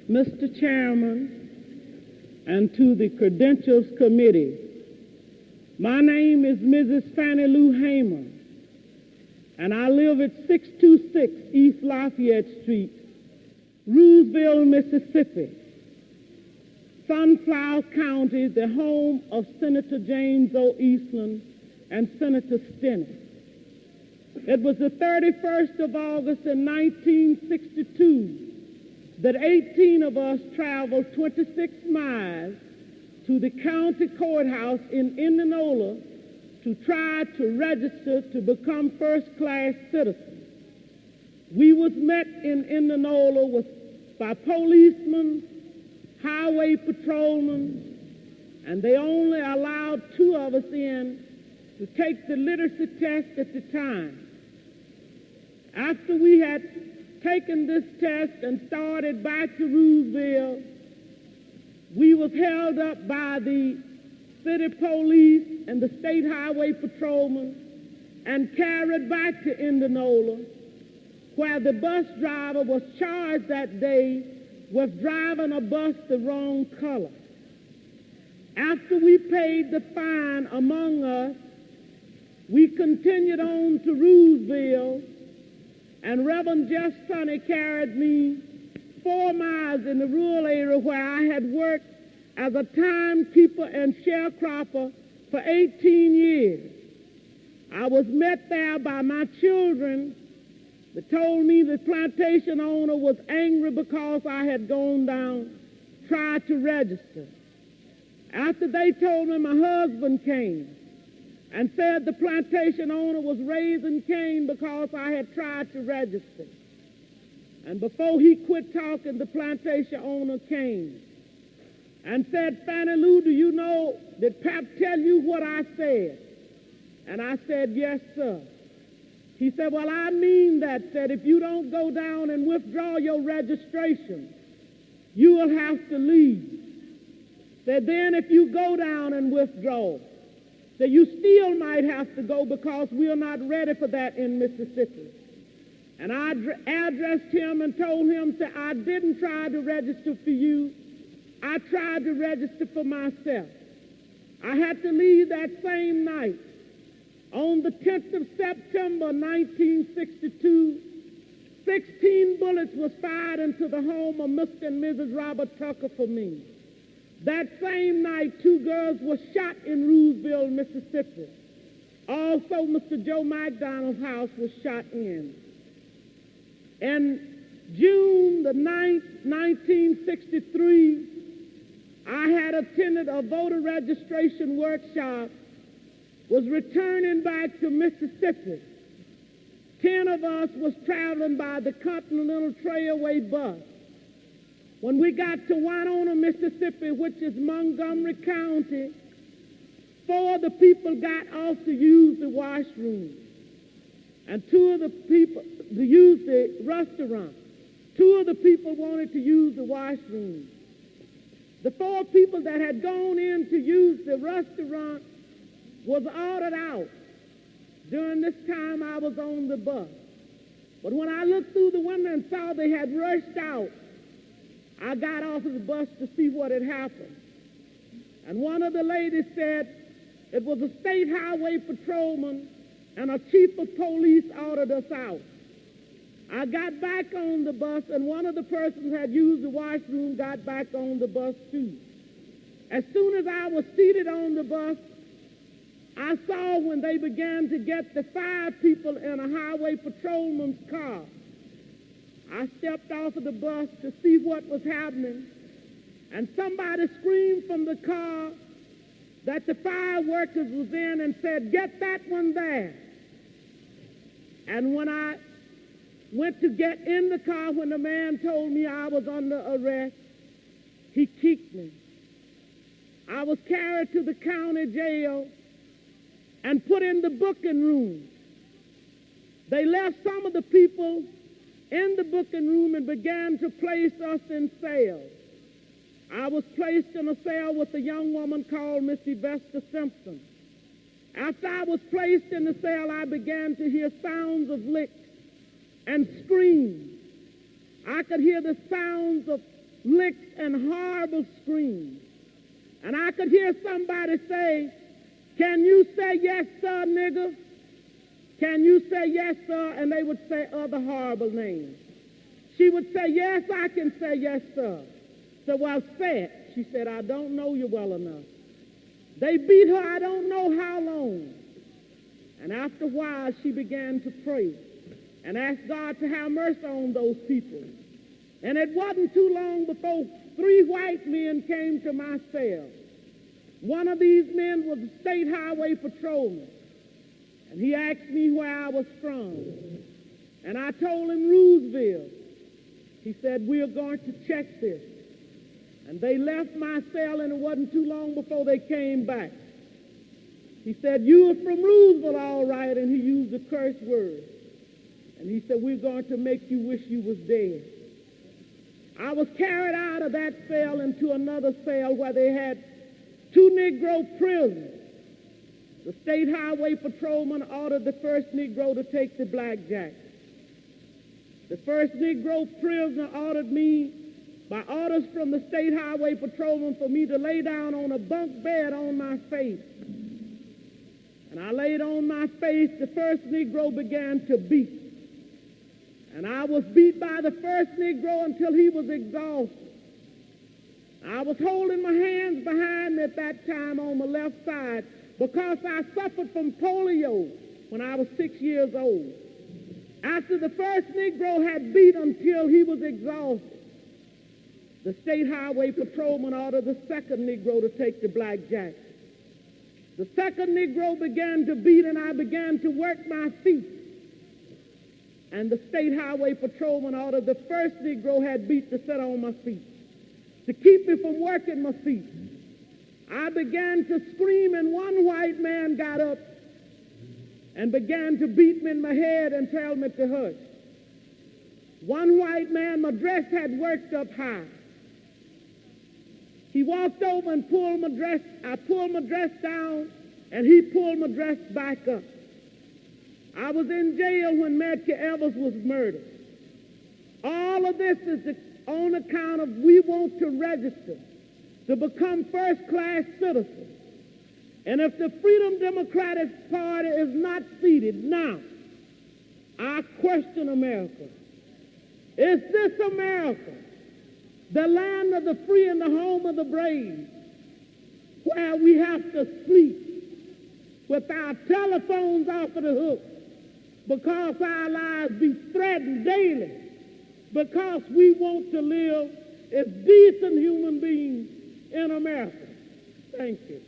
Mr. Chairman, and to the Credentials Committee. My name is Mrs. Fannie Lou Hamer, and I live at 626 East Lafayette Street, Roosevelt, Mississippi, Sunflower County, the home of Senator James O. Eastland and Senator Stennis. It was the 31st of August in 1962 that 18 of us traveled 26 miles to the county courthouse in Indianola to try to register to become first-class citizens. We was met in Indianola by policemen, highway patrolmen, and they only allowed 2 of us in to take the literacy test at the time. After we had taken this test and started back to Roosevelt, we was held up by the city police and the state highway patrolmen and carried back to Indianola, where the bus driver was charged that day with driving a bus the wrong color. After we paid the fine among us, we continued on to Roosevelt, and Reverend Jeff Sonny carried me 4 miles in the rural area where I had worked as a timekeeper and sharecropper for 18 years. I was met there by my children that told me the plantation owner was angry because I had gone down, tried to register. After they told me, my husband came and said the plantation owner was raising Cain because I had tried to register. And before he quit talking, the plantation owner came and said, Fannie Lou, do you know, did Pap tell you what I said? And I said, yes, sir. He said, well, I mean that if you don't go down and withdraw your registration, you will have to leave. Said then if you go down and withdraw, that you still might have to go because we are not ready for that in Mississippi. And I addressed him and told him that I didn't try to register for you. I tried to register for myself. I had to leave that same night. On the 10th of September 1962, 16 bullets was fired into the home of Mr. and Mrs. Robert Tucker for me. That same night, 2 girls were shot in Roosevelt, Mississippi. Also, Mr. Joe McDonald's house was shot in. In June the 9th, 1963, I had attended a voter registration workshop, was returning back to Mississippi. 10 of us was traveling by the Continental Trailway bus. When we got to Winona, Mississippi, which is Montgomery County, 4 of the people got off to use the washroom, and 2 of the people to use the restaurant. 2 of the people wanted to use the washroom. The 4 people that had gone in to use the restaurant was ordered out. During this time, I was on the bus. But when I looked through the window and saw they had rushed out, I got off of the bus to see what had happened. And one of the ladies said it was a state highway patrolman and a chief of police ordered us out. I got back on the bus, and one of the persons who had used the washroom got back on the bus too. As soon as I was seated on the bus, I saw when they began to get the 5 people in a highway patrolman's car. I stepped off of the bus to see what was happening, and somebody screamed from the car that the fire workers was in and said, get that one there. And when I went to get in the car, when the man told me I was under arrest, he kicked me. I was carried to the county jail and put in the booking room. They left some of the people in the booking room and began to place us in cells. I was placed in a cell with a young woman called Miss Vesta Simpson. After I was placed in the cell, I began to hear sounds of licks and screams. I could hear the sounds of licks, and horrible screams. And I could hear somebody say, "Can you say yes, sir, nigger? Can you say yes, sir?" And they would say other horrible names. She would say, "Yes, I can say yes, sir." So, "Well, say it." She said, "I don't know you well enough." They beat her I don't know how long. And after a while, she began to pray and ask God to have mercy on those people. And it wasn't too long before 3 white men came to my cell. One of these men was a state highway patrolman. And he asked me where I was from. And I told him Roosevelt. He said, "We're going to check this." And they left my cell, and it wasn't too long before they came back. He said, "You are from Roosevelt, all right," and he used a curse word. And he said, "We're going to make you wish you was dead." I was carried out of that cell into another cell where they had 2 Negro prisoners. The state highway patrolman ordered the first Negro to take the blackjack. The first Negro prisoner ordered me, by orders from the state highway patrolman, for me to lay down on a bunk bed on my face. And I laid on my face. The first Negro began to beat. And I was beat by the first Negro until he was exhausted. I was holding my hands behind me at that time on the left side because I suffered from polio when I was 6 years old. After the first Negro had beat until he was exhausted, the state highway patrolman ordered the second Negro to take the blackjack. The second Negro began to beat, and I began to work my feet. And the state highway patrolman ordered the first Negro had beat to sit on my feet, to keep me from working my feet. I began to scream, and one white man got up and began to beat me in my head and tell me to hush. One white man, my dress had worked up high. He walked over and pulled my dress. I pulled my dress down, and he pulled my dress back up. I was in jail when Medgar Evers was murdered. All of this is on account of we want to register to become first-class citizens. And if the Freedom Democratic Party is not seated now, I question America. Is this America, the land of the free and the home of the brave, where we have to sleep with our telephones off of the hook because our lives be threatened daily, because we want to live as decent human beings in America? Thank you.